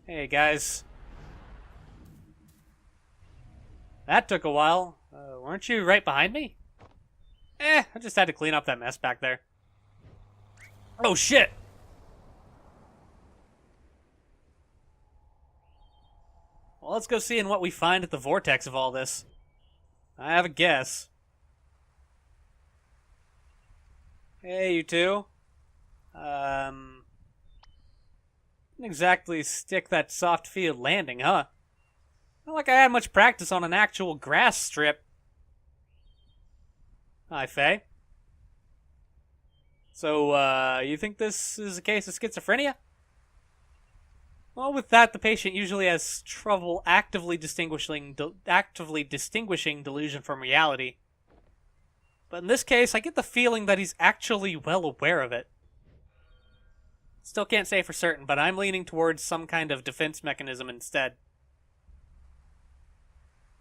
Hey guys. That took a while. Weren't you right behind me? I just had to clean up that mess back there. Oh shit! Well, let's go see what we find at the vortex of all this. I have a guess. Hey, you two. Didn't exactly stick that soft field landing, huh? Not like I had much practice on an actual grass strip. Hi, Faye. So, you think this is a case of schizophrenia? Well, with that, the patient usually has trouble actively distinguishing delusion from reality. But in this case, I get the feeling that he's actually well aware of it. Still can't say for certain, but I'm leaning towards some kind of defense mechanism instead.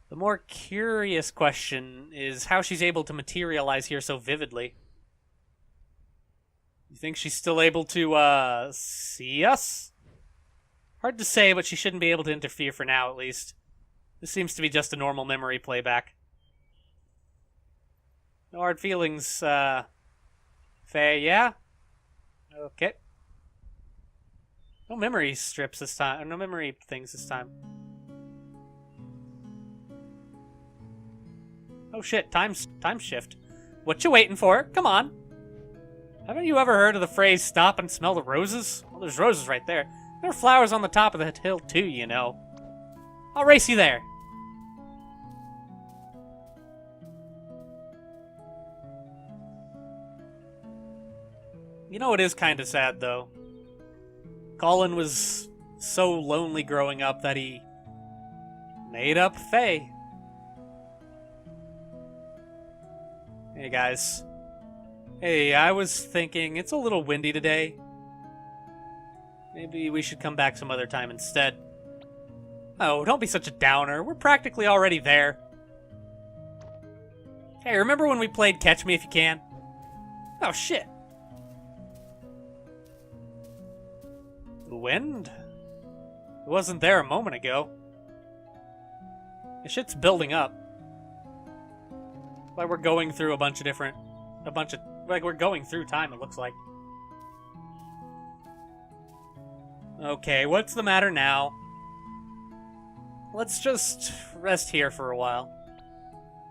The more curious question is how she's able to materialize here so vividly. You think she's still able to, see us? Hard to say, but she shouldn't be able to interfere for now, at least. This seems to be just a normal memory playback. No hard feelings, Faye, yeah? Okay. No memory strips this time. No memory things this time. Oh shit, time shift. What you waiting for? Come on. Haven't you ever heard of the phrase, stop and smell the roses? Well, there's roses right there. There are flowers on the top of the hill too, you know. I'll race you there. You know, it is kind of sad, though. Colin was so lonely growing up that he made up Faye. Hey, guys. Hey, I was thinking it's a little windy today. Maybe we should come back some other time instead. Oh, don't be such a downer. We're practically already there. Hey, remember when we played Catch Me If You Can? Oh, shit. The wind? It wasn't there a moment ago. The shit's building up. Like we're going through like we're going through time, it looks like. Okay, what's the matter now? Let's just rest here for a while.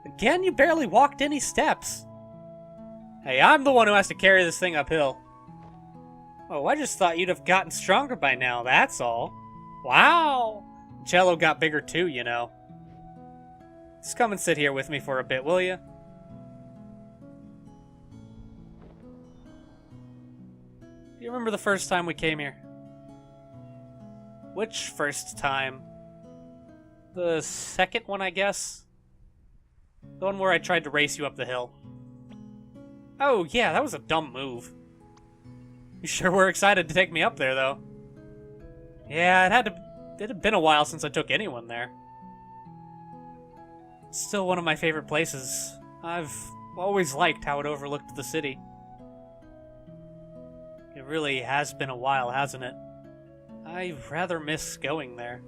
Again, you barely walked any steps. Hey, I'm the one who has to carry this thing uphill. Oh, I just thought you'd have gotten stronger by now, that's all. Wow! Cello got bigger too, you know. Just come and sit here with me for a bit, will you? Do you remember the first time we came here? Which first time? The second one, I guess? The one where I tried to race you up the hill. Oh, yeah, that was a dumb move. You sure were excited to take me up there, though. Yeah, it had been a while since I took anyone there. It's still one of my favorite places. I've always liked how it overlooked the city. It really has been a while, hasn't it? I rather miss going there.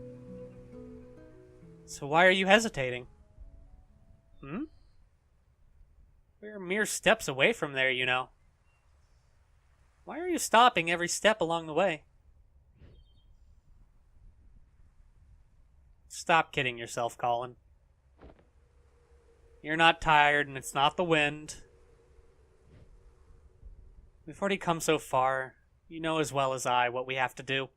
So why are you hesitating? Hmm? We're mere steps away from there, you know. Why are you stopping every step along the way? Stop kidding yourself, Colin. You're not tired, and it's not the wind. We've already come so far. You know as well as I what we have to do.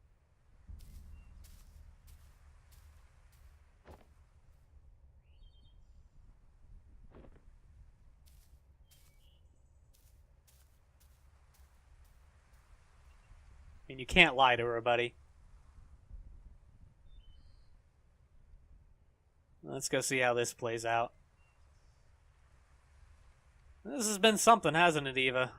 And you can't lie to her, buddy. Let's go see how this plays out. This has been something, hasn't it, Eva?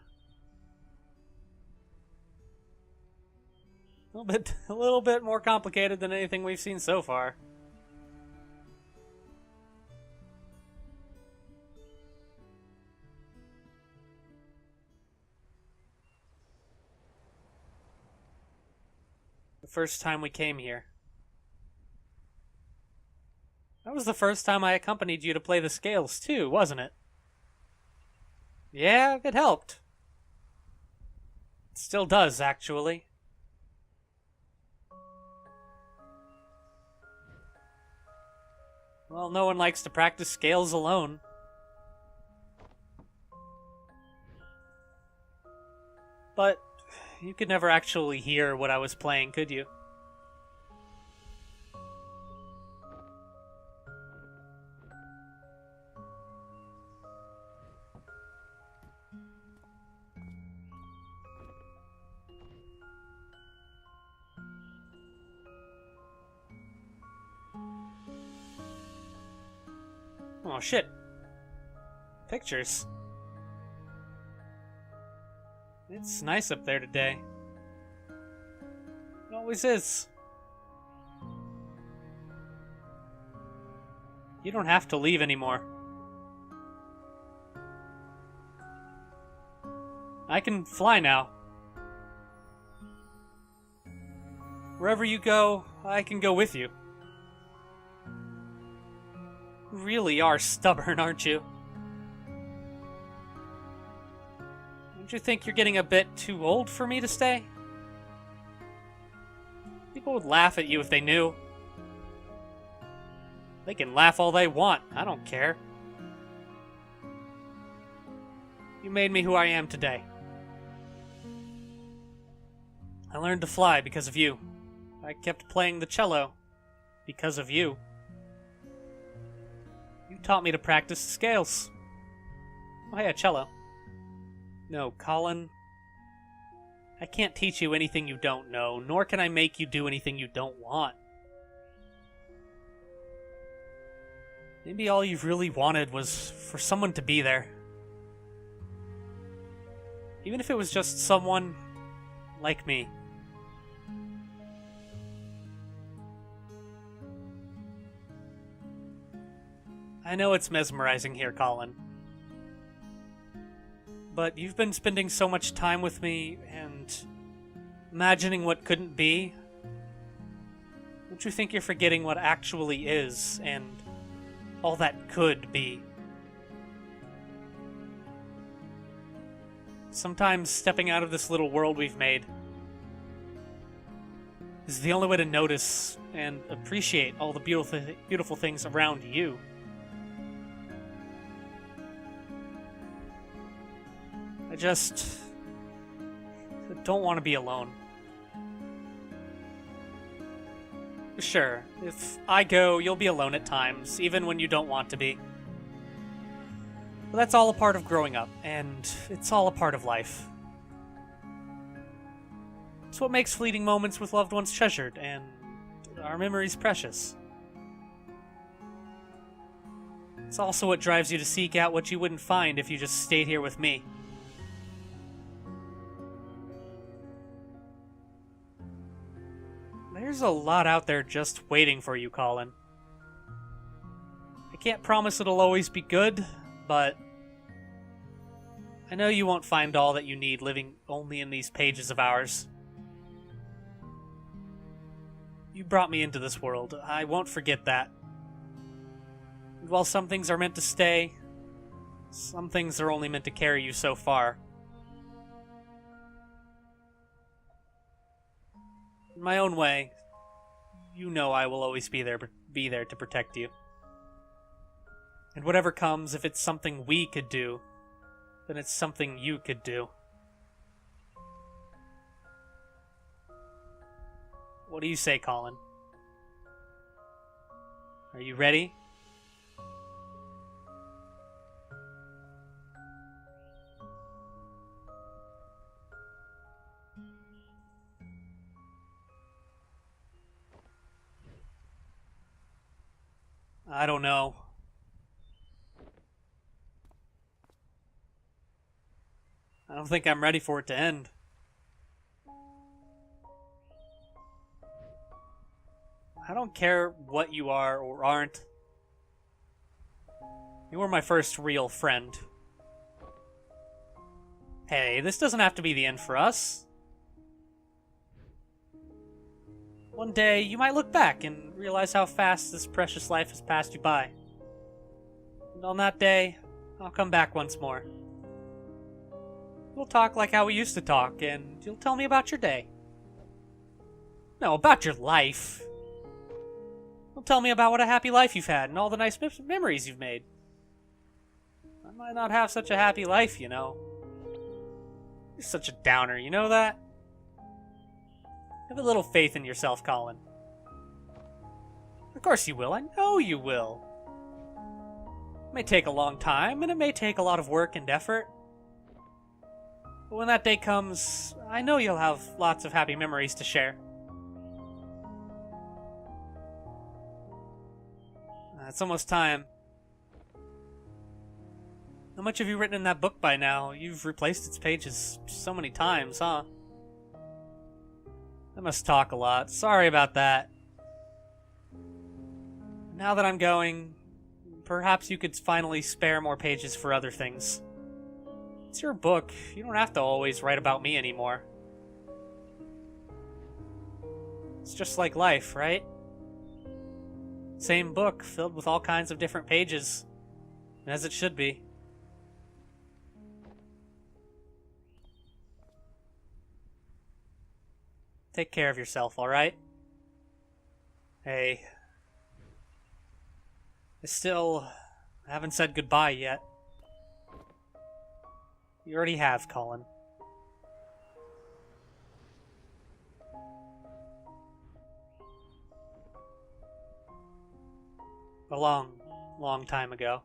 A little bit more complicated than anything we've seen so far. The first time we came here. That was the first time I accompanied you to play the scales, too, wasn't it? Yeah, it helped. It still does, actually. Well, no one likes to practice scales alone. But you could never actually hear what I was playing, could you? Oh, shit. Pictures. It's nice up there today. It always is. You don't have to leave anymore. I can fly now. Wherever you go, I can go with you. You really are stubborn, aren't you? Don't you think you're getting a bit too old for me to stay? People would laugh at you if they knew. They can laugh all they want. I don't care. You made me who I am today. I learned to fly because of you. I kept playing the cello because of you. You taught me to practice the scales. Oh, hey, a cello. No, Colin. I can't teach you anything you don't know, nor can I make you do anything you don't want. Maybe all you've really wanted was for someone to be there. Even if it was just someone like me. I know it's mesmerizing here, Colin. But you've been spending so much time with me and imagining what couldn't be. Don't you think you're forgetting what actually is and all that could be? Sometimes stepping out of this little world we've made is the only way to notice and appreciate all the beautiful things around you. I just don't want to be alone. Sure, if I go, you'll be alone at times, even when you don't want to be. But that's all a part of growing up, and it's all a part of life. It's what makes fleeting moments with loved ones treasured, and our memories precious. It's also what drives you to seek out what you wouldn't find if you just stayed here with me. There's a lot out there just waiting for you, Colin. I can't promise it'll always be good, but I know you won't find all that you need living only in these pages of ours. You brought me into this world. I won't forget that. And while some things are meant to stay, some things are only meant to carry you so far. In my own way, you know I will always be there to protect you. And whatever comes, if it's something we could do, then it's something you could do. What do you say, Colin? Are you ready? I don't know. I don't think I'm ready for it to end. I don't care what you are or aren't. You were my first real friend. Hey, this doesn't have to be the end for us. One day, you might look back and realize how fast this precious life has passed you by. And on that day, I'll come back once more. We'll talk like how we used to talk, and you'll tell me about your day. No, about your life. You'll tell me about what a happy life you've had and all the nice memories you've made. I might not have such a happy life, you know. You're such a downer, you know that? Have a little faith in yourself, Colin. Of course you will. I know you will. It may take a long time, and it may take a lot of work and effort. But when that day comes, I know you'll have lots of happy memories to share. It's almost time. How much have you written in that book by now? You've replaced its pages so many times, huh? I must talk a lot. Sorry about that. Now that I'm going, perhaps you could finally spare more pages for other things. It's your book. You don't have to always write about me anymore. It's just like life, right? Same book, filled with all kinds of different pages. As it should be. Take care of yourself, alright? Hey. I still haven't said goodbye yet. You already have, Colin. A long, long time ago.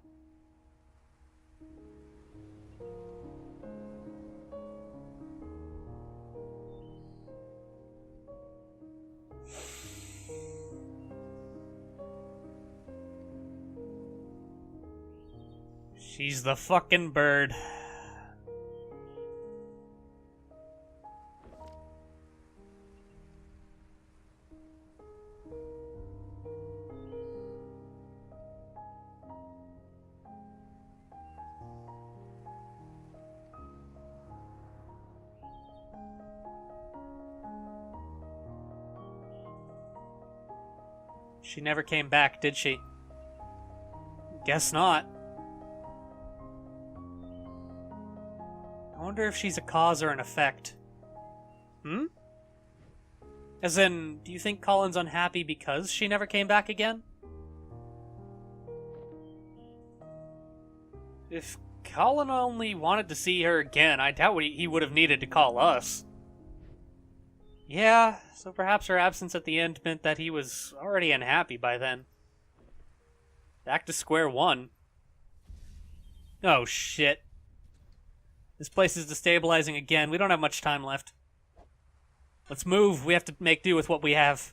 She's the fucking bird. She never came back, did she? Guess not. I wonder if she's a cause or an effect. Hmm? As in, do you think Colin's unhappy because she never came back again? If Colin only wanted to see her again, I doubt he would have needed to call us. Yeah, so perhaps her absence at the end meant that he was already unhappy by then. Back to square one. Oh, shit. This place is destabilizing again. We don't have much time left. Let's move. We have to make do with what we have.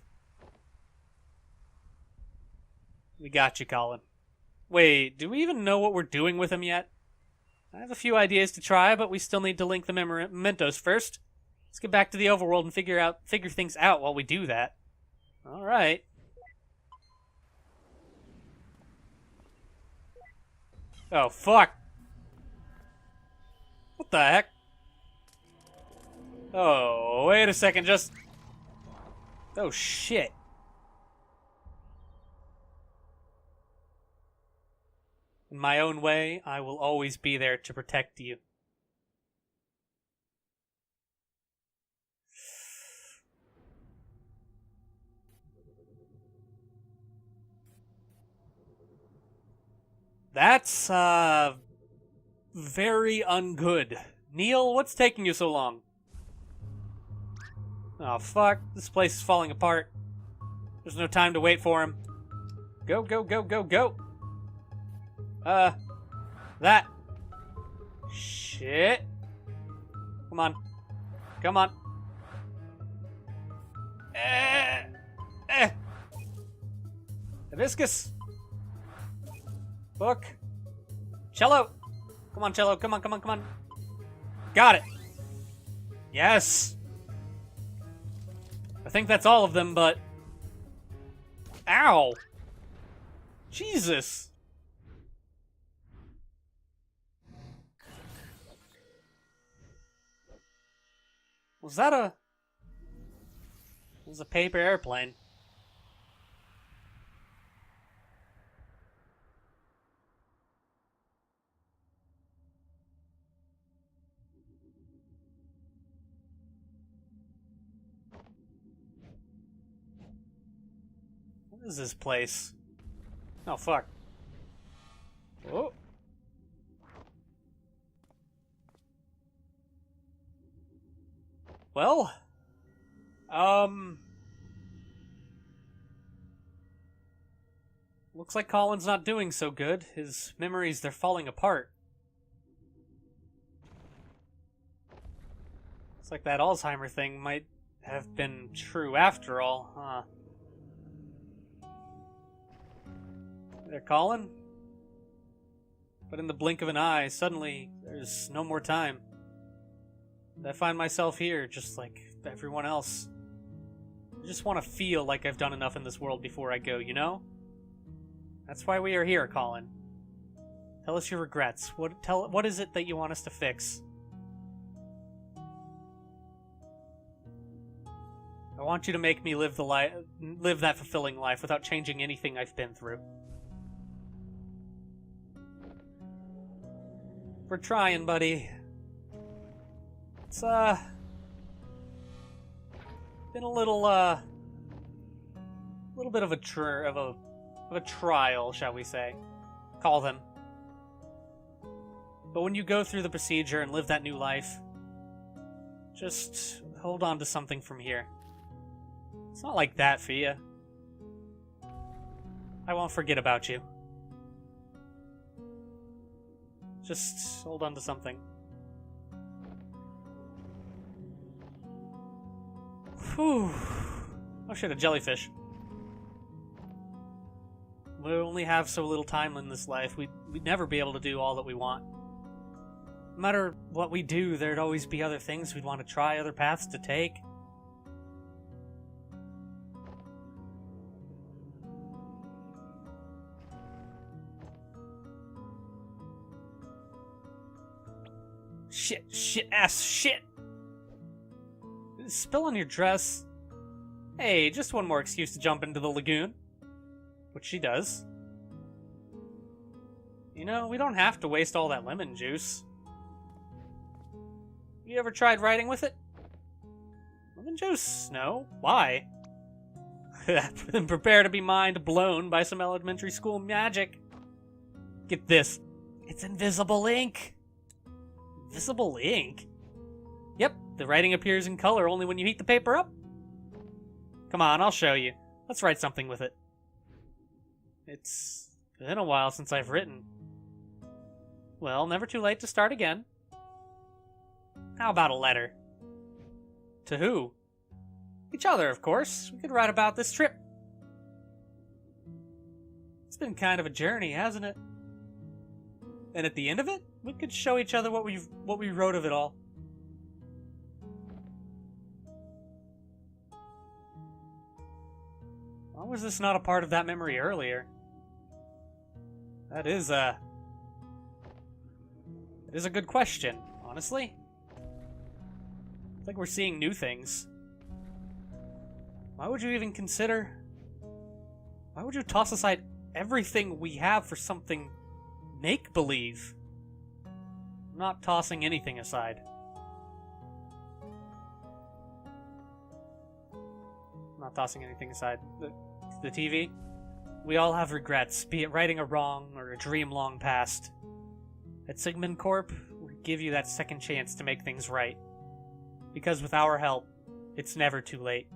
We got you, Colin. Wait, do we even know what we're doing with him yet? I have a few ideas to try, but we still need to link the mementos first. Let's get back to the overworld and figure things out while we do that. Alright. Oh, fuck. What the heck? Oh, wait a second, just... Oh, shit. In my own way, I will always be there to protect you. That's, very ungood. Neil, what's taking you so long? Oh, fuck. This place is falling apart. There's no time to wait for him. Go, go, go, go, go. That. Shit. Come on. Come on. Hibiscus. Book. Cello. Come on, Cello. Come on, come on, come on. Got it. Yes. I think that's all of them, but... Ow. Jesus. Was was a paper airplane. What is this place? Oh, fuck. Oh. Well, looks like Colin's not doing so good. His memories, they're falling apart. Looks like that Alzheimer thing might have been true after all, huh? There, Colin? But in the blink of an eye, suddenly, there's no more time. I find myself here, just like everyone else. I just want to feel like I've done enough in this world before I go, you know? That's why we are here, Colin. Tell us your regrets. What is it that you want us to fix? I want you to make me live that fulfilling life without changing anything I've been through. We're trying, buddy. It's been a little bit of a trial, shall we say? Call them. But when you go through the procedure and live that new life, just hold on to something from here. It's not like that for you. I won't forget about you. Just hold on to something. Whew. Oh shit, a jellyfish. We only have so little time in this life. We'd never be able to do all that we want. No matter what we do, there'd always be other things we'd want to try, other paths to take. Shit. Spill on your dress. Hey, just one more excuse to jump into the lagoon. Which she does. You know, we don't have to waste all that lemon juice. You ever tried riding with it? Lemon juice? No. Why? Then prepare to be mind blown by some elementary school magic. Get this. It's invisible ink. Invisible ink? Yep, the writing appears in color only when you heat the paper up. Come on, I'll show you. Let's write something with it. It's been a while since I've written. Well, never too late to start again. How about a letter? To who? Each other, of course. We could write about this trip. It's been kind of a journey, hasn't it? And at the end of it, we could show each other what we wrote of it all. Why was this not a part of that memory earlier? That is a good question, honestly. It's like we're seeing new things. Why would you even consider... Why would you toss aside everything we have for something make-believe? I'm not tossing anything aside. I'm not tossing anything aside. The TV? We all have regrets, be it righting a wrong or a dream long past. At Sigmund Corp, we give you that second chance to make things right. Because with our help, it's never too late.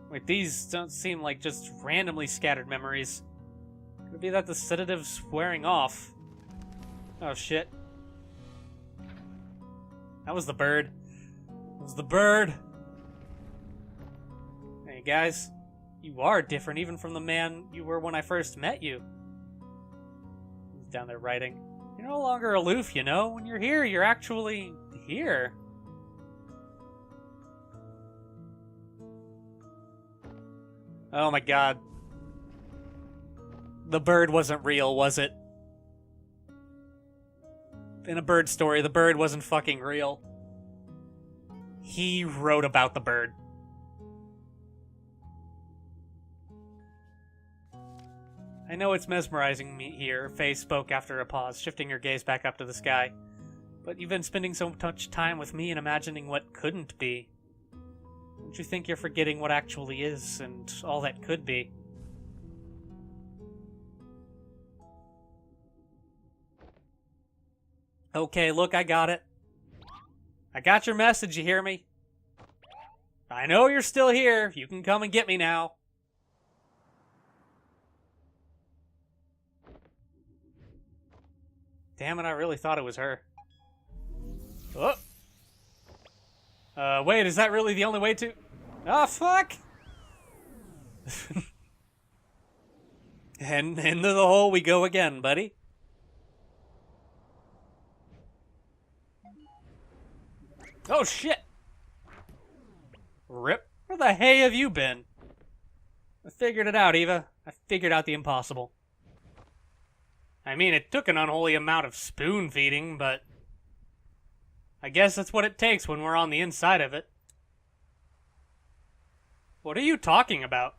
Wait, these don't seem like just randomly scattered memories. Could be that the sedative's wearing off. Oh shit. That was the bird. It was the bird. Hey guys, you are different even from the man you were when I first met you. He's down there writing. You're no longer aloof, you know? When you're here, you're actually here. Oh my god. The bird wasn't real, was it? In a bird story, the bird wasn't fucking real. He wrote about the bird. I know it's mesmerizing me here, Faye spoke after a pause, shifting her gaze back up to the sky. But you've been spending so much time with me and imagining what couldn't be. Don't you think you're forgetting what actually is and all that could be? Okay, look, I got it. I got your message, you hear me? I know you're still here. You can come and get me now. Damn it, I really thought it was her. Oh. Wait, is that really the only way to... Oh, fuck! And into the hole we go again, buddy. Oh, shit! Rip. Where the hay have you been? I figured it out, Eva. I figured out the impossible. I mean, it took an unholy amount of spoon feeding, but... I guess that's what it takes when we're on the inside of it. What are you talking about?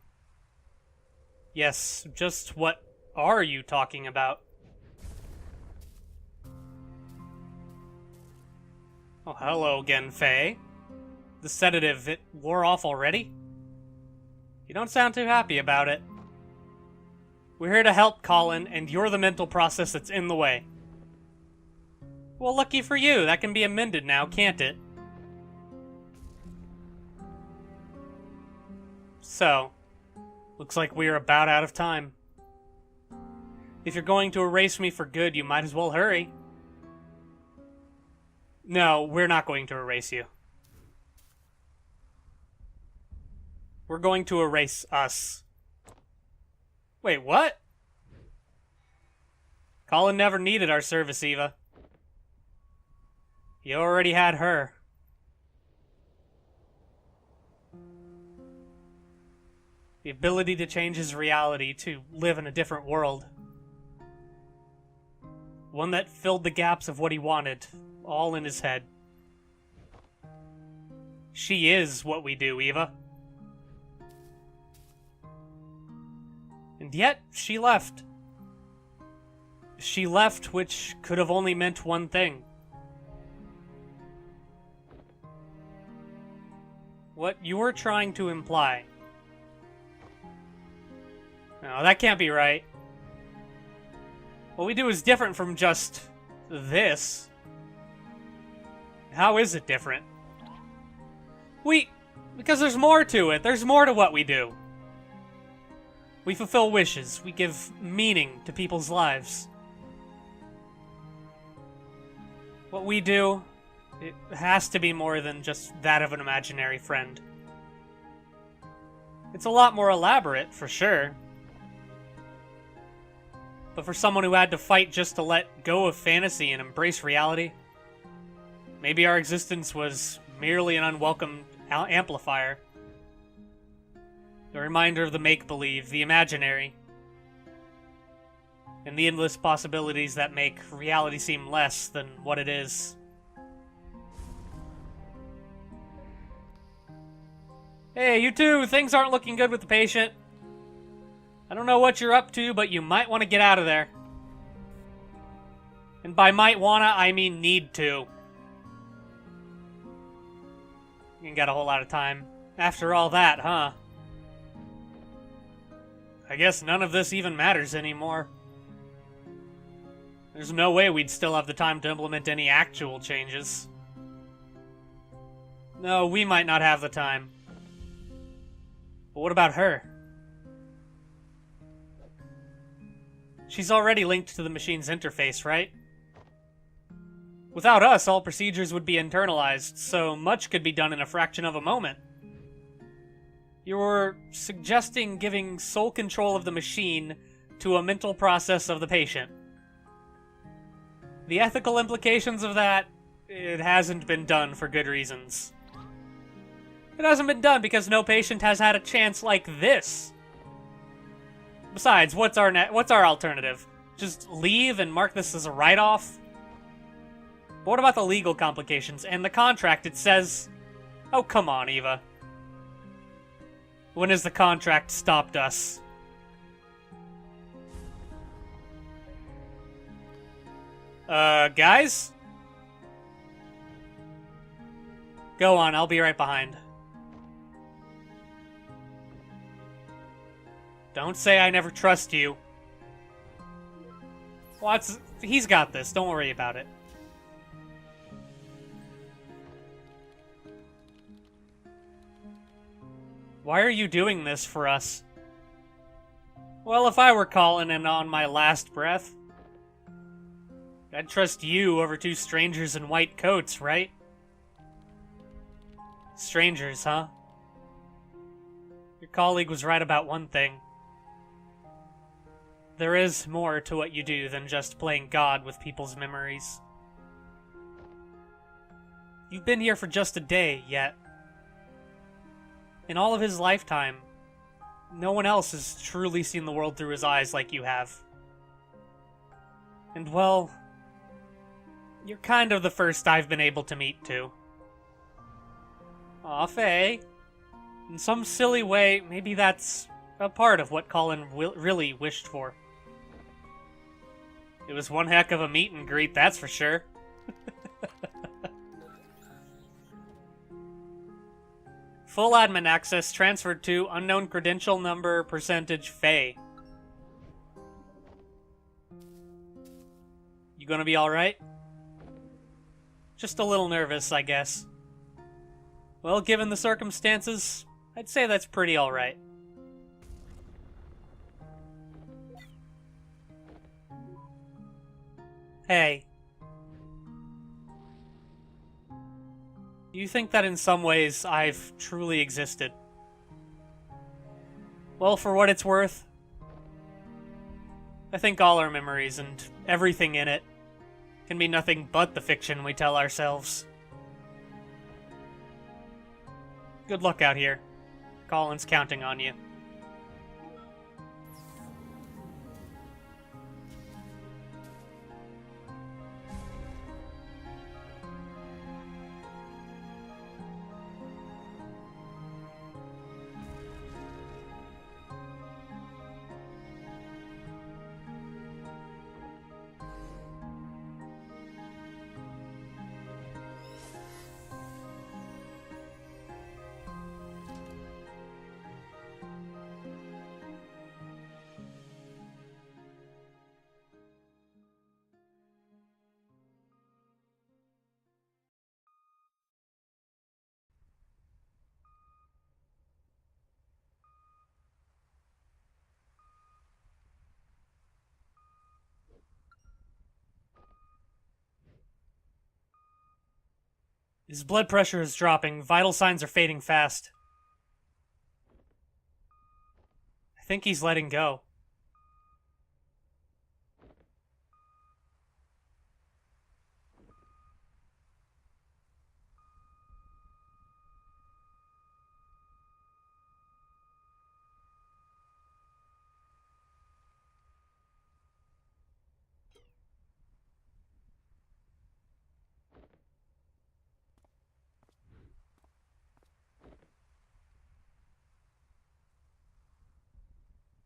Yes, just what are you talking about? Oh, hello again, Faye. The sedative, it wore off already? You don't sound too happy about it. We're here to help, Colin, and you're the mental process that's in the way. Well, lucky for you, that can be amended now, can't it? So, looks like we're about out of time. If you're going to erase me for good, you might as well hurry. No, we're not going to erase you. We're going to erase us. Wait, what? Colin never needed our service, Eva. You already had her. The ability to change his reality, to live in a different world. One that filled the gaps of what he wanted, all in his head. She is what we do, Eva. And yet, she left. She left, which could have only meant one thing. What you're trying to imply. No, that can't be right. What we do is different from just this. How is it different? Because there's more to it. There's more to what we do. We fulfill wishes. We give meaning to people's lives. What we do, it has to be more than just that of an imaginary friend. It's a lot more elaborate, for sure. But for someone who had to fight just to let go of fantasy and embrace reality, maybe our existence was merely an unwelcome amplifier. A reminder of the make-believe, the imaginary, and the endless possibilities that make reality seem less than what it is. Hey, you two, things aren't looking good with the patient. I don't know what you're up to, but you might want to get out of there. And by might wanna, I mean need to. You ain't got a whole lot of time. After all that, huh? I guess none of this even matters anymore. There's no way we'd still have the time to implement any actual changes. No, we might not have the time. But what about her? She's already linked to the machine's interface, right? Without us, all procedures would be internalized, so much could be done in a fraction of a moment. You're suggesting giving sole control of the machine to a mental process of the patient. The ethical implications of that, it hasn't been done for good reasons. It hasn't been done because no patient has had a chance like this. Besides, what's our alternative? Just leave and mark this as a write-off? But what about the legal complications? And the contract, it says Oh, come on, Eva. When has the contract stopped us? Guys? Go on, I'll be right behind. Don't say I never trust you. He's got this, don't worry about it. Why are you doing this for us? Well, if I were calling in on my last breath, I'd trust you over two strangers in white coats, right? Strangers, huh? Your colleague was right about one thing. There is more to what you do than just playing God with people's memories. You've been here for just a day, yet in all of his lifetime, no one else has truly seen the world through his eyes like you have. And well, you're kind of the first I've been able to meet, too. Aw, Faye. In some silly way, maybe that's a part of what Colin really wished for. It was one heck of a meet and greet, that's for sure. Full admin access transferred to unknown credential number percentage Faye. You gonna be alright? Just a little nervous, I guess. Well, given the circumstances, I'd say that's pretty alright. Hey. You think that in some ways I've truly existed? Well, for what it's worth, I think all our memories and everything in it can be nothing but the fiction we tell ourselves. Good luck out here. Colin's counting on you. His blood pressure is dropping. Vital signs are fading fast. I think he's letting go.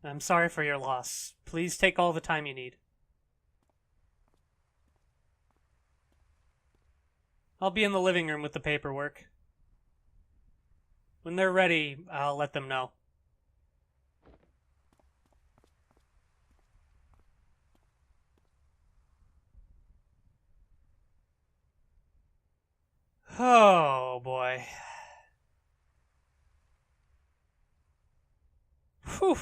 I'm sorry for your loss. Please take all the time you need. I'll be in the living room with the paperwork. When they're ready, I'll let them know. Oh, boy. Whew.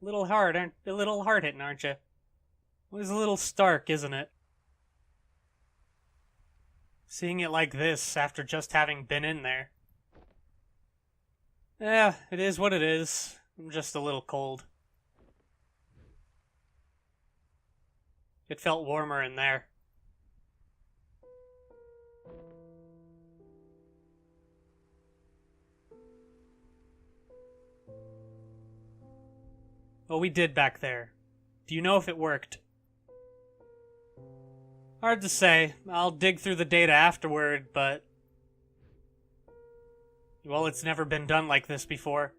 A little hard-hitting, aren't you? It was a little stark, isn't it? Seeing it like this after just having been in there. Yeah, it is what it is. I'm just a little cold. It felt warmer in there. What we did back there. Do you know if it worked? Hard to say. I'll dig through the data afterward, but Well, it's never been done like this before.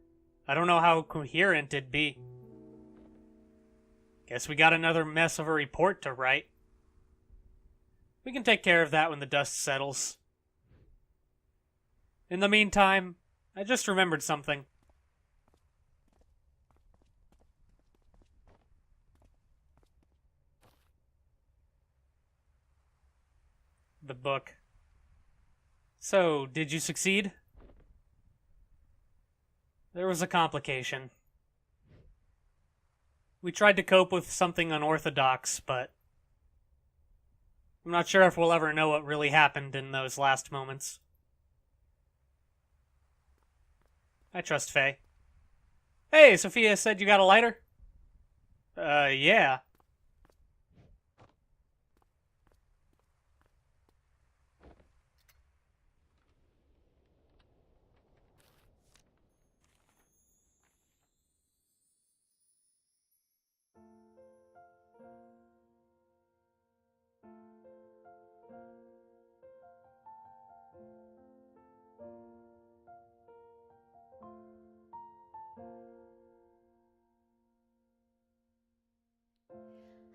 I don't know how coherent it'd be. Guess we got another mess of a report to write. We can take care of that when the dust settles. In the meantime, I just remembered something. The book. So, did you succeed? There was a complication. We tried to cope with something unorthodox, but I'm not sure if we'll ever know what really happened in those last moments. I trust Faye. Hey, Sophia said you got a lighter? Yeah.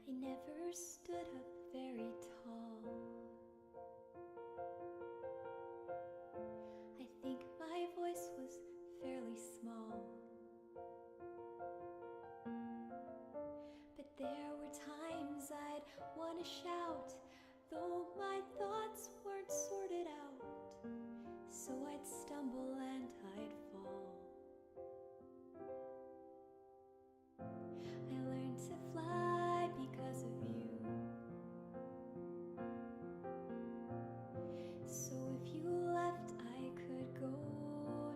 I never stood up very tall. I think my voice was fairly small. But there were times I'd want to shout, though my thoughts weren't sorted out. So I'd stumble and I'd fall. I learned to fly because of you. So if you left, I could go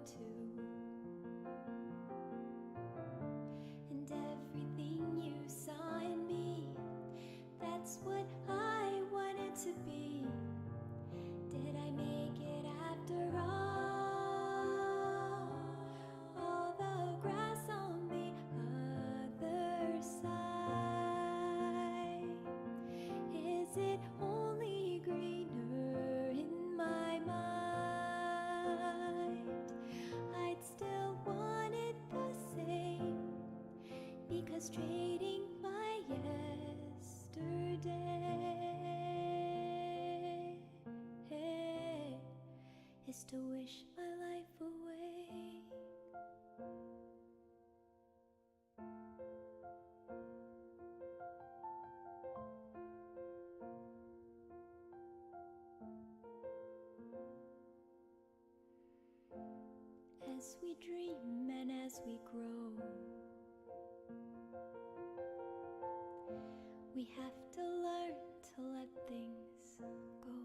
too. And everything you saw in me, that's what I wanted to be. Did I make it after all? All the grass on the other side, is it only greener in my mind? I'd still want it the same, because trading my yesterday is to wish my life away. As we dream and as we grow, we have to learn to let things go.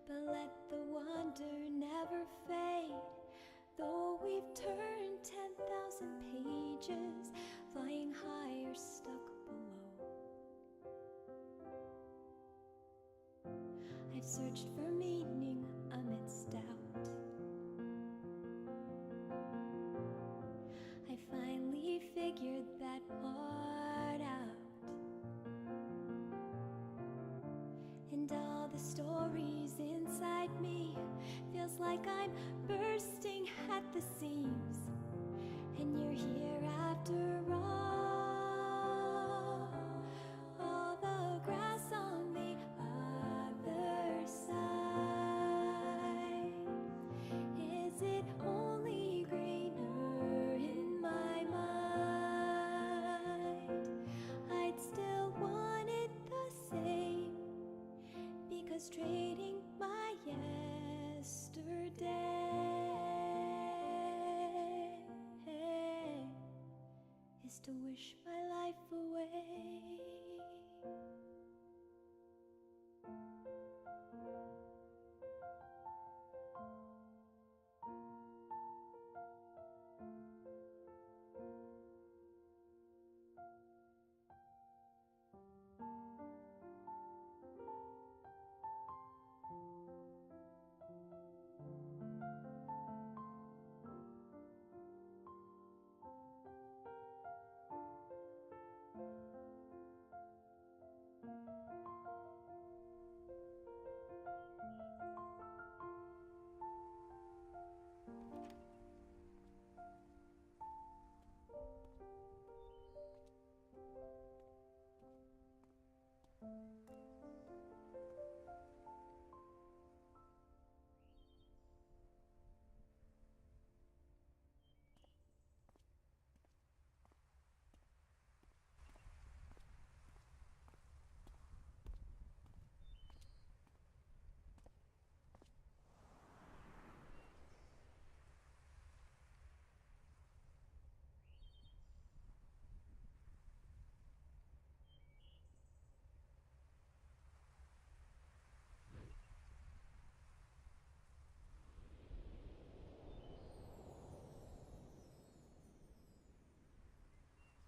But let the wonder never fade, though we've turned 10,000 pages, flying high or stuck below. I've searched for meaning amidst doubt. I finally figured that part out. And all the stories inside me feels like I'm bursting at the seams. And you're here after all. All the grass on the other side, is it only greener in my mind? I'd still want it the same, because trading my yesterday is to wish my life away.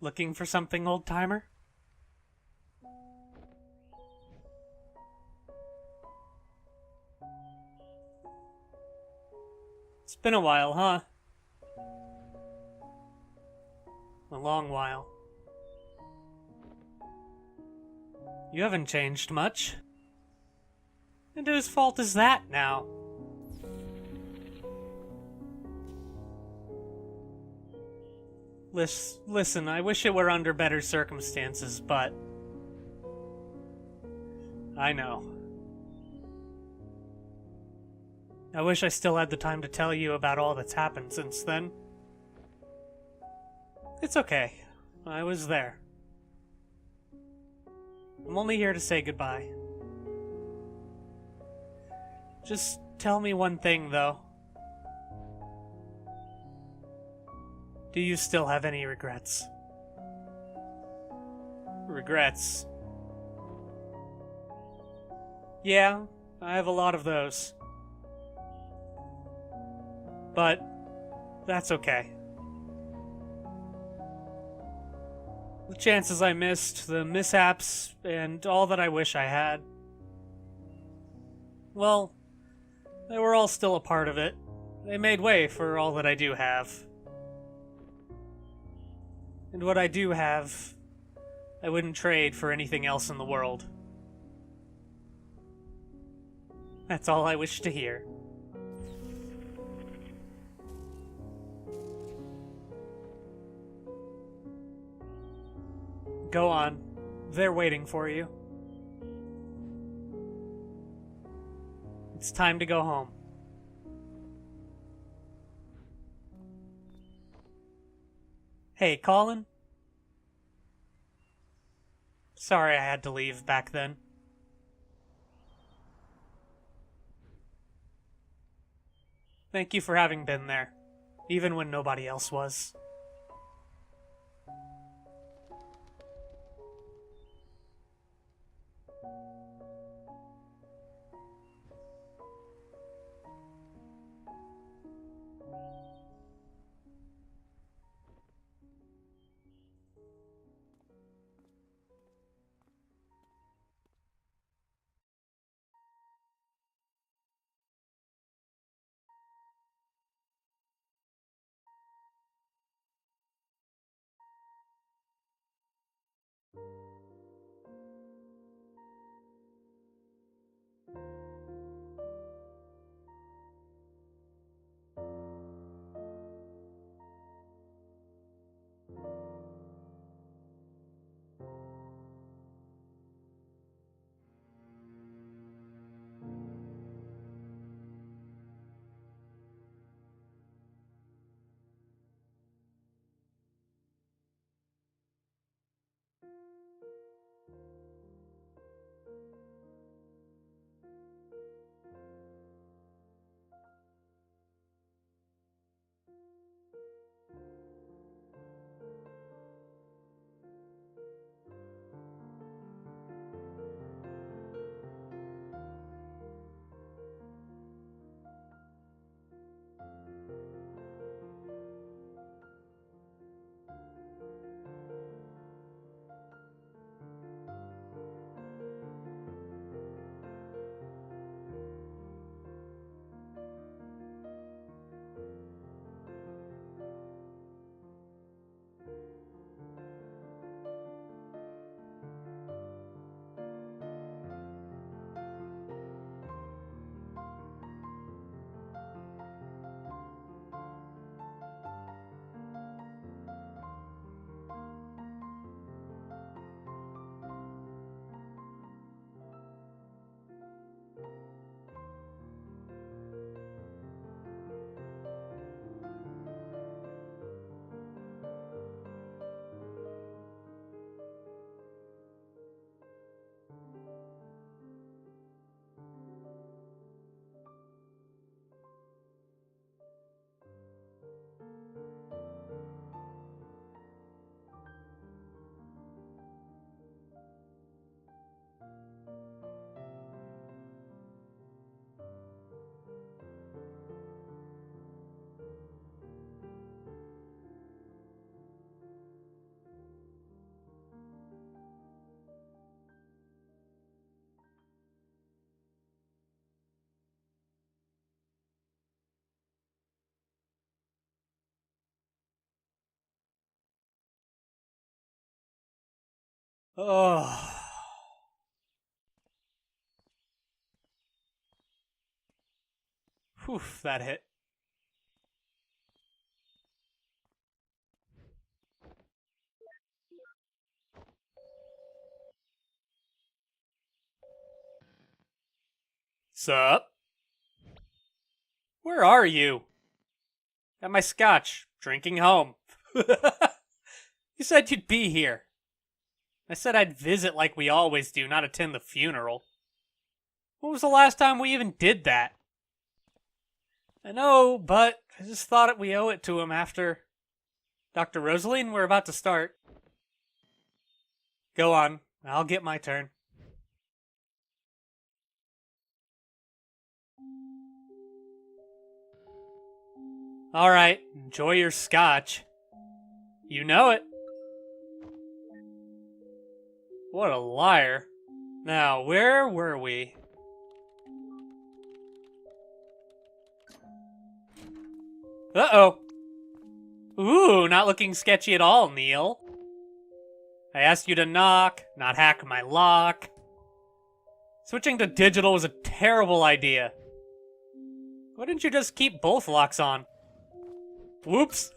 Looking for something, old-timer? It's been a while, huh? A long while. You haven't changed much. And whose fault is that now? Listen, I wish it were under better circumstances, but... I know. I wish I still had the time to tell you about all that's happened since then. It's okay. I was there. I'm only here to say goodbye. Just tell me one thing, though. Do you still have any regrets? Regrets? Yeah, I have a lot of those. But that's okay. The chances I missed, the mishaps, and all that I wish I had. Well, they were all still a part of it. They made way for all that I do have. And what I do have, I wouldn't trade for anything else in the world. That's all I wish to hear. Go on. They're waiting for you. It's time to go home. Hey, Colin? Sorry I had to leave back then. Thank you for having been there, even when nobody else was. Oh. Whew, that hit. Sup? Where are you? Got my scotch. Drinking home. You said you'd be here. I said I'd visit like we always do, not attend the funeral. When was the last time we even did that? I know, but I just thought we owe it to him after... Dr. Rosaline, we're about to start. Go on. I'll get my turn. Alright, enjoy your scotch. You know it. What a liar. Now, where were we? Uh-oh. Ooh, not looking sketchy at all, Neil. I asked you to knock, not hack my lock. Switching to digital was a terrible idea. Why didn't you just keep both locks on? Whoops.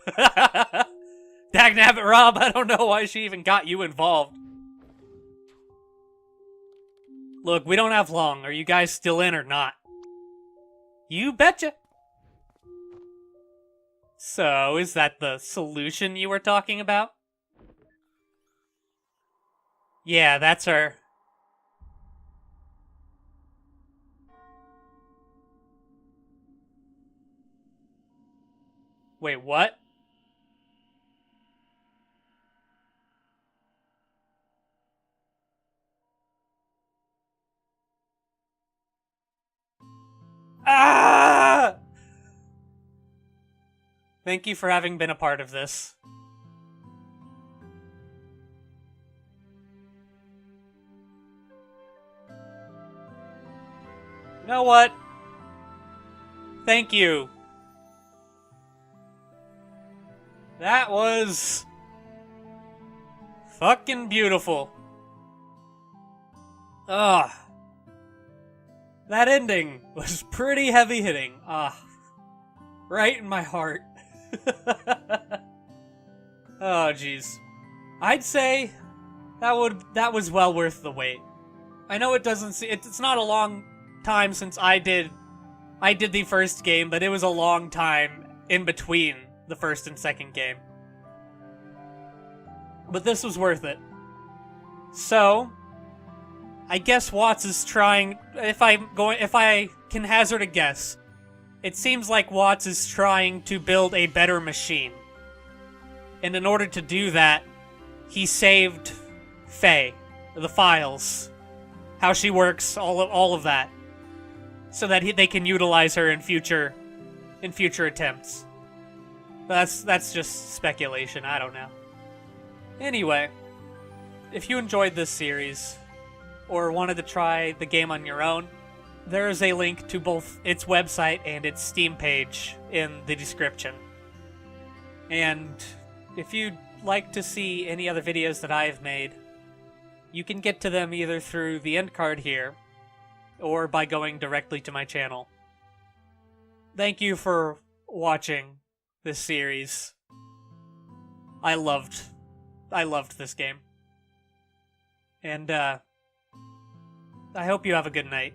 Dagnabbit, Rob, I don't know why she even got you involved. Look, we don't have long. Are you guys still in or not? You betcha. So, is that the solution you were talking about? Yeah, that's her. Wait, what? Ah! Thank you for having been a part of this. You know what? Thank you. That was... fucking beautiful. Ugh. That ending was pretty heavy hitting. Right in my heart. Oh, jeez. I'd say that was well worth the wait. I know it doesn't see it's not a long time since I did the first game, but it was a long time in between the first and second game. But this was worth it. So, I guess Watts is trying, if I can hazard a guess, it seems like Watts is trying to build a better machine. And in order to do that, he saved Faye, the files, how she works, all of that, so that they can utilize her in future attempts. That's just speculation. I don't know. Anyway, if you enjoyed this series or wanted to try the game on your own, there is a link to both its website and its Steam page in the description. And if you'd like to see any other videos that I've made, you can get to them either through the end card here or by going directly to my channel. Thank you for watching this series. I loved this game. And I hope you have a good night.